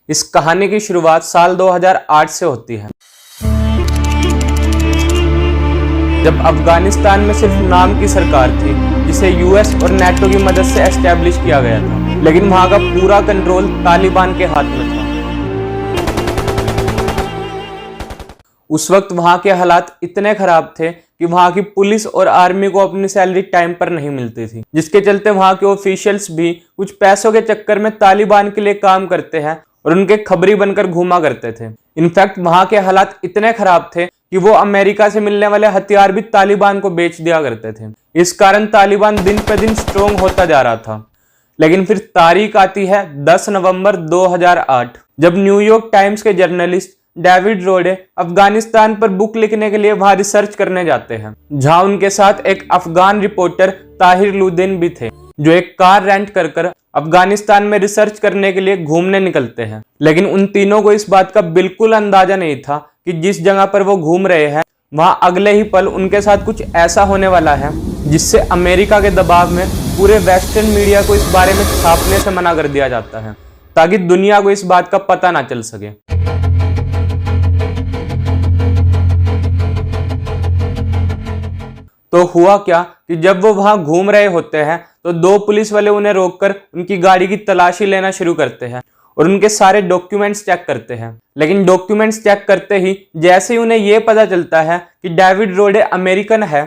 इस कहानी की शुरुआत साल 2008 से होती है, जब अफगानिस्तान में सिर्फ नाम की सरकार थी जिसे यूएस और नेटो की मदद से एस्टेब्लिश किया गया था, लेकिन वहां का पूरा कंट्रोल तालिबान के हाथ में था। उस वक्त वहां के हालात इतने खराब थे कि वहां की पुलिस और आर्मी को अपनी सैलरी टाइम पर नहीं मिलती थी, जिसके चलते वहां के ऑफिशियल्स भी कुछ पैसों के चक्कर में तालिबान के लिए काम करते हैं और उनके खबरी बनकर घूमा करते थे। इनफैक्ट वहां के हालात इतने खराब थे कि वो अमेरिका से मिलने वाले हथियार भी तालिबान को बेच दिया करते थे। इस कारण तालिबान दिन पे दिन स्ट्रोंग होता जा रहा था। लेकिन फिर तारीख आती है 10 नवंबर 2008, जब न्यूयॉर्क टाइम्स के जर्नलिस्ट डेविड रोडे अफगानिस्तान पर बुक लिखने के लिए वहां रिसर्च करने जाते हैं, जहां उनके साथ एक अफगान रिपोर्टर ताहिर लुदीन भी थे, जो एक कार रेंट कर अफगानिस्तान में रिसर्च करने के लिए घूमने निकलते हैं। लेकिन उन तीनों को इस बात का बिल्कुल अंदाजा नहीं था कि जिस जगह पर वो घूम रहे हैं वहां अगले ही पल उनके साथ कुछ ऐसा होने वाला है जिससे अमेरिका के दबाव में पूरे वेस्टर्न मीडिया को इस बारे में छापने से मना कर दिया जाता है, ताकि दुनिया को इस बात का पता ना चल सके। तो हुआ क्या कि जब वो वहां घूम रहे होते हैं तो दो पुलिस वाले उन्हें रोककर उनकी गाड़ी की तलाशी लेना शुरू करते हैं और उनके सारे डॉक्यूमेंट्स चेक करते हैं। लेकिन डॉक्यूमेंट्स चेक करते ही जैसे ही उन्हें यह पता चलता है कि डेविड रोडे अमेरिकन है,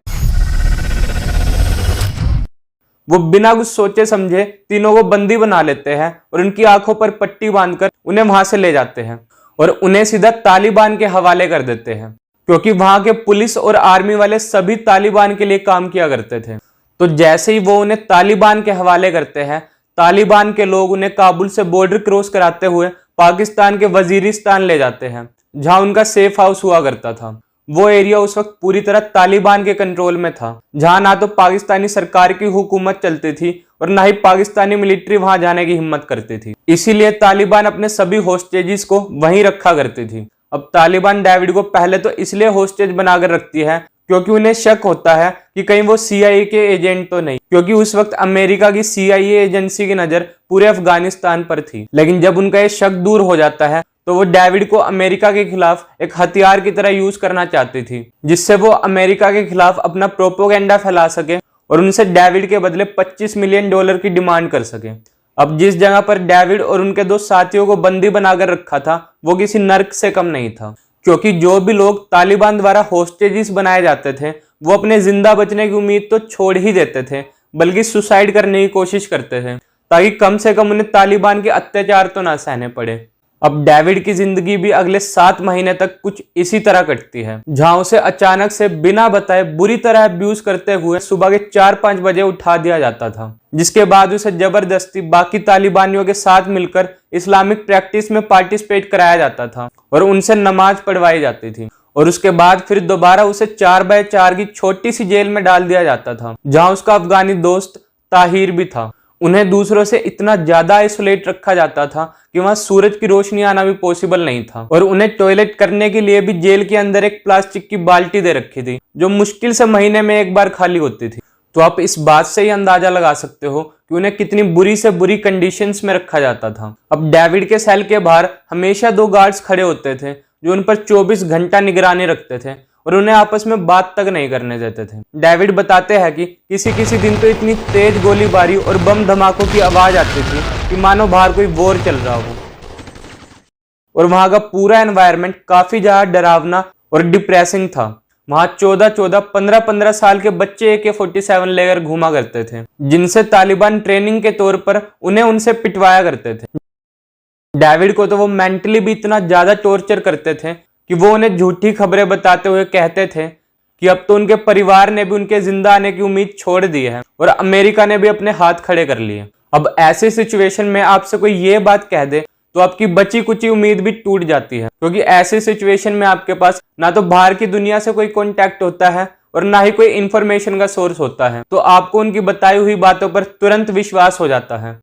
वो बिना कुछ सोचे समझे तीनों को बंदी बना लेते हैं और उनकी आंखों पर पट्टी बांधकर उन्हें वहां से ले जाते हैं और उन्हें सीधा तालिबान के हवाले कर देते हैं, क्योंकि वहां के पुलिस और आर्मी वाले सभी तालिबान के लिए काम किया करते थे। तो जैसे ही वो उन्हें तालिबान के हवाले करते हैं, तालिबान के लोग उन्हें काबुल से बॉर्डर क्रॉस कराते हुए पाकिस्तान के वजीरिस्तान ले जाते हैं, जहां उनका सेफ हाउस हुआ करता था। वो एरिया उस वक्त पूरी तरह तालिबान के कंट्रोल में था, जहां ना तो पाकिस्तानी सरकार की हुकूमत चलती थी और ना ही पाकिस्तानी मिलिट्री वहां जाने की हिम्मत करती थी। इसीलिए तालिबान अपने सभी होस्टेजेस को वहीं रखा करती थी। अब तालिबान डेविड को पहले तो इसलिए होस्टेज बनाकर रखती है क्योंकि उन्हें शक होता है कि कहीं वो CIA के एजेंट तो नहीं, क्योंकि उस वक्त अमेरिका की CIA एजेंसी की नजर पूरे अफगानिस्तान पर थी। लेकिन जब उनका ये शक दूर हो जाता है तो वो डेविड को अमेरिका के खिलाफ एक हथियार की तरह यूज करना चाहती थी, जिससे वो अमेरिका के खिलाफ अपना प्रोपोगेंडा फैला सके और उनसे डेविड के बदले $25 मिलियन की डिमांड कर सके। अब जिस जगह पर डेविड और उनके दो साथियों को बंदी बनाकर रखा था वो किसी नर्क से कम नहीं था, क्योंकि जो भी लोग तालिबान द्वारा होस्टेजेस बनाए जाते थे वो अपने जिंदा बचने की उम्मीद तो छोड़ ही देते थे, बल्कि सुसाइड करने की कोशिश करते थे, ताकि कम से कम उन्हें तालिबान के अत्याचार तो ना सहने पड़े। अब डेविड की जिंदगी भी अगले 7 महीने तक कुछ इसी तरह कटती है, जहां उसे अचानक से बिना बताए बुरी तरह अब्यूज करते हुए सुबह के 4-5 बजे उठा दिया जाता था, जिसके बाद उसे जबरदस्ती बाकी तालिबानियों के साथ मिलकर इस्लामिक प्रैक्टिस में पार्टिसिपेट कराया जाता था और उनसे नमाज पढ़वाई जाती थी। और उसके बाद फिर दोबारा उसे 4x4 की छोटी सी जेल में डाल दिया जाता था, जहां उसका अफगानी दोस्त ताहिर भी था। उन्हें दूसरों से इतना ज्यादा आइसोलेट रखा जाता था कि वहां सूरज की रोशनी आना भी पॉसिबल नहीं था, और उन्हें टॉयलेट करने के लिए भी जेल के अंदर एक प्लास्टिक की बाल्टी दे रखी थी, जो मुश्किल से महीने में एक बार खाली होती थी। तो आप इस बात से ही अंदाजा लगा सकते हो कि उन्हें कितनी बुरी से बुरी कंडीशंस में रखा जाता था। अब डेविड के सेल के बाहर हमेशा 2 गार्ड्स खड़े होते थे जो उन पर 24 घंटा निगरानी रखते थे और उन्हें आपस में बात तक नहीं करने देते थे। डेविड बताते हैं कि किसी दिन तो इतनी तेज गोलीबारी और बम धमाकों की आवाज आती थी कि मानो बाहर कोई वॉर चल रहा हो, और वहां का पूरा एनवायरनमेंट काफी ज्यादा डरावना और डिप्रेसिंग था। वहां 14-14, 15-15 साल के बच्चे AK-47 लेकर घूमा करते थे, जिनसे तालिबान ट्रेनिंग के तौर पर उन्हें उनसे पिटवाया करते थे। डेविड को तो वो मेंटली भी इतना ज्यादा टॉर्चर करते थे कि वो उन्हें झूठी खबरें बताते हुए कहते थे कि अब तो उनके परिवार ने भी उनके जिंदा आने की उम्मीद छोड़ दी है और अमेरिका ने भी अपने हाथ खड़े कर लिए। अब ऐसी सिचुएशन में आपसे कोई ये बात कह दे तो आपकी बची कुची उम्मीद भी टूट जाती है, क्योंकि ऐसी सिचुएशन में आपके पास ना तो बाहर की दुनिया से कोई कांटेक्ट होता है और ना ही कोई इंफॉर्मेशन का सोर्स होता है, तो आपको उनकी बताई हुई बातों पर तुरंत विश्वास हो जाता है।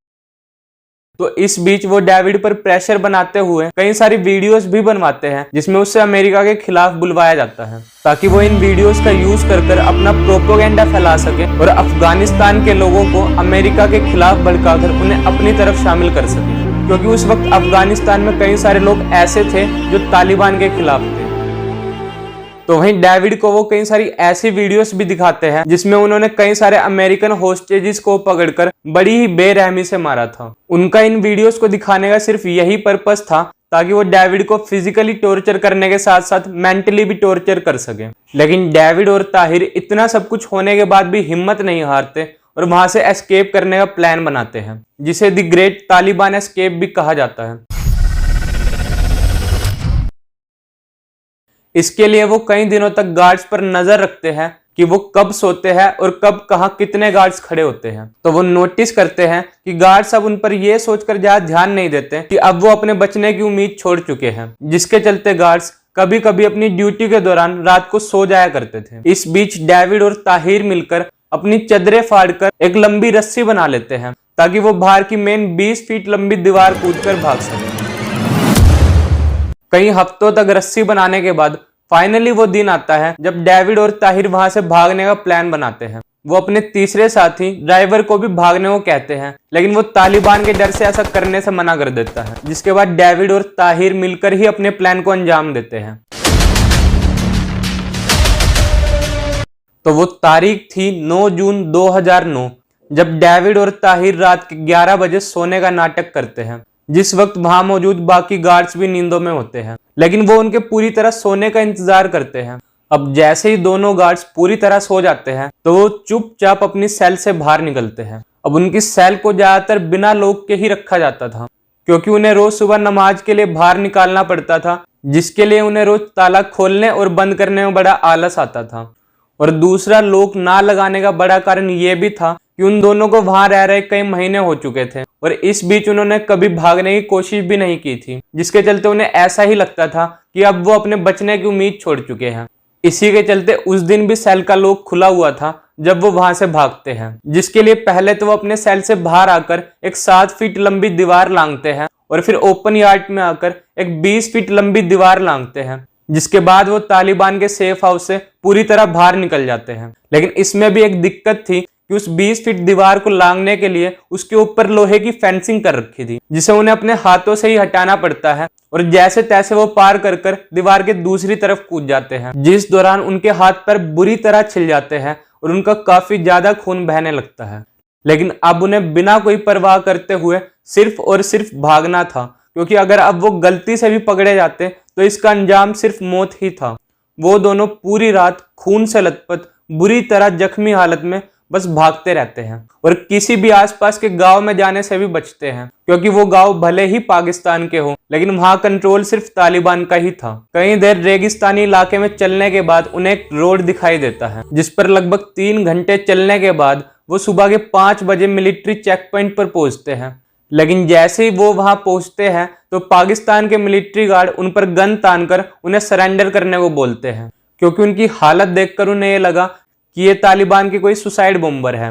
तो इस बीच वो डेविड पर प्रेशर बनाते हुए कई सारी वीडियोस भी बनवाते हैं जिसमें उससे अमेरिका के खिलाफ बुलवाया जाता है, ताकि वो इन वीडियोस का यूज कर अपना प्रोपोगेंडा फैला सके और अफगानिस्तान के लोगों को अमेरिका के खिलाफ भड़काकर उन्हें अपनी तरफ शामिल कर सके। क्योंकि उस वक्त अफगानिस्तान में कई सारे लोग ऐसे थे जो तालिबान के खिलाफ थे। तो वहीं डेविड को वो कई सारी ऐसी वीडियोस भी दिखाते हैं जिसमें उन्होंने कई सारे अमेरिकन होस्टेजेस को पकड़कर बड़ी ही बेरहमी से मारा था। उनका इन वीडियोस को दिखाने का सिर्फ यही पर्पस था ताकि वो डेविड को फिजिकली टॉर्चर करने के साथ साथ मेंटली भी टॉर्चर कर सके। लेकिन डेविड और ताहिर इतना सब कुछ होने के बाद भी हिम्मत नहीं हारते और वहां से एस्केप करने का प्लान बनाते हैं, जिसे द ग्रेट तालिबान एस्केप भी कहा जाता है। इसके लिए वो कई दिनों तक गार्ड्स पर नजर रखते हैं कि वो कब सोते हैं और कब कहां कितने गार्ड्स खड़े होते हैं। तो वो नोटिस करते हैं कि गार्ड्स अब उन पर यह सोचकर ज्यादा ध्यान नहीं देते कि अब वो अपने बचने की उम्मीद छोड़ चुके हैं, जिसके चलते गार्ड्स कभी कभी अपनी ड्यूटी के दौरान रात को सो जाया करते थे। इस बीच डेविड और ताहिर मिलकर अपनी चदरें फाड़कर एक लंबी रस्सी बना लेते हैं ताकि वो बाहर की मेन 20 फीट लंबी दीवार कूदकर भाग सके। कई हफ्तों तक रस्सी बनाने के बाद फाइनली वो दिन आता है जब डेविड और ताहिर वहां से भागने का प्लान बनाते हैं। वो अपने तीसरे साथी ड्राइवर को भी भागने को कहते हैं, लेकिन वो तालिबान के डर से ऐसा करने से मना कर देता है, जिसके बाद डेविड और ताहिर मिलकर ही अपने प्लान को अंजाम देते हैं। तो वो तारीख थी 9 जून 2009, जब डेविड और ताहिर रात के 11 बजे सोने का नाटक करते हैं, जिस वक्त वहां मौजूद बाकी गार्ड्स भी नींदों में होते हैं, लेकिन वो उनके पूरी तरह सोने का इंतजार करते हैं। अब जैसे ही दोनों गार्ड्स पूरी तरह सो जाते हैं तो वो चुपचाप अपनी सेल से बाहर निकलते हैं। अब उनकी सेल को ज्यादातर बिना लॉक के ही रखा जाता था, क्योंकि उन्हें रोज सुबह नमाज के लिए बाहर निकालना पड़ता था, जिसके लिए उन्हें रोज ताला खोलने और बंद करने में बड़ा आलस आता था। और दूसरा लॉक ना लगाने का बड़ा कारण यह भी था कि उन दोनों को वहां रह रहे कई महीने हो चुके थे और इस बीच उन्होंने कभी भागने की कोशिश भी नहीं की थी, जिसके चलते उन्हें ऐसा ही लगता था कि अब वो अपने बचने की उम्मीद छोड़ चुके हैं। इसी के चलते उस दिन भी सेल का लॉक खुला हुआ था जब वो वहां से भागते हैं, जिसके लिए पहले तो वो अपने सेल से बाहर आकर एक 7 फीट लंबी दीवार लांघते हैं और फिर ओपन यार्ड में आकर एक 20 फीट लंबी दीवार लांघते हैं, जिसके बाद वो तालिबान के सेफ हाउस से पूरी तरह बाहर निकल जाते हैं। लेकिन इसमें भी एक दिक्कत थी कि उस 20 फीट दीवार को लांघने के लिए उसके ऊपर लोहे की फेंसिंग कर रखी थी, जिसे उन्हें अपने हाथों से ही हटाना पड़ता है और जैसे तैसे वो पार कर कर दीवार के दूसरी तरफ कूद जाते हैं, जिस दौरान उनके हाथ पैर बुरी तरह छिल जाते हैं और उनका काफी ज्यादा खून बहने लगता है। लेकिन अब उन्हें बिना कोई परवाह करते हुए सिर्फ और सिर्फ भागना था, क्योंकि अगर अब वो गलती से भी पकड़े जाते तो इसका अंजाम सिर्फ मौत ही था। वो दोनों पूरी रात खून से लथपथ बुरी तरह जख्मी हालत में बस भागते रहते हैं और किसी भी आसपास के गांव में जाने से भी बचते हैं, क्योंकि वो गांव भले ही पाकिस्तान के हो लेकिन वहां कंट्रोल सिर्फ तालिबान का ही था। कई देर रेगिस्तानी इलाके में चलने के बाद उन्हें एक रोड दिखाई देता है, जिस पर लगभग 3 घंटे चलने के बाद वो सुबह के 5 बजे मिलिट्री चेक पॉइंट पर पहुंचते हैं। लेकिन जैसे ही वो वहां पहुंचते हैं तो पाकिस्तान के मिलिट्री गार्ड उन पर गन तानकर उन्हें सरेंडर करने को बोलते हैं, क्योंकि उनकी हालत देखकर उन्हें ये लगा कि ये तालिबान की कोई सुसाइड बॉम्बर है।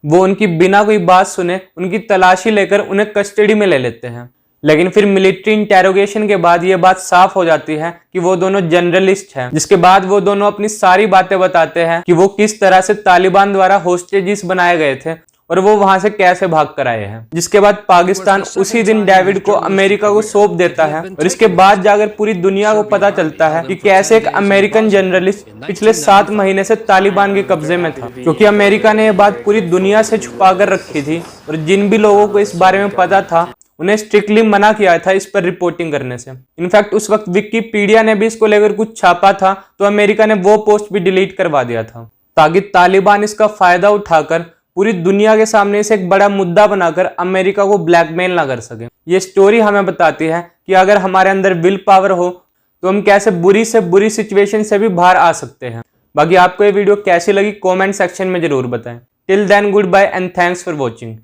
वो उनकी बिना कोई बात सुने उनकी तलाशी लेकर उन्हें कस्टडी में ले लेते हैं। लेकिन फिर मिलिट्री इंटेरोगेशन के बाद ये बात साफ हो जाती है कि वो दोनों जर्नलिस्ट हैं, जिसके बाद वो दोनों अपनी सारी बातें बताते हैं कि वो किस तरह से तालिबान द्वारा होस्टेजेस बनाए गए थे और वो वहां से कैसे भाग कर आए हैं। जिसके बाद पाकिस्तान उसी दिन डेविड को अमेरिका को सौंप देता है और इसके बाद जाकर पूरी दुनिया को पता चलता है कि कैसे एक अमेरिकन जर्नलिस्ट पिछले 7 महीने से तालिबान के कब्जे में था, क्योंकि अमेरिका ने यह बात पूरी दुनिया से छुपा कर रखी थी और जिन भी लोगों को इस बारे में पता था उन्हें स्ट्रिक्टली मना किया था इस पर रिपोर्टिंग करने से। इनफैक्ट उस वक्त विकिपीडिया ने भी इसको लेकर कुछ छापा था तो अमेरिका ने वो पोस्ट भी डिलीट करवा दिया था, ताकि तालिबान इसका फायदा उठाकर पूरी दुनिया के सामने इसे एक बड़ा मुद्दा बनाकर अमेरिका को ब्लैकमेल ना कर सके। ये स्टोरी हमें बताती है कि अगर हमारे अंदर विल पावर हो तो हम कैसे बुरी से बुरी सिचुएशन से भी बाहर आ सकते हैं। बाकी आपको ये वीडियो कैसी लगी कमेंट सेक्शन में जरूर बताएं। Till then goodbye and thanks for watching.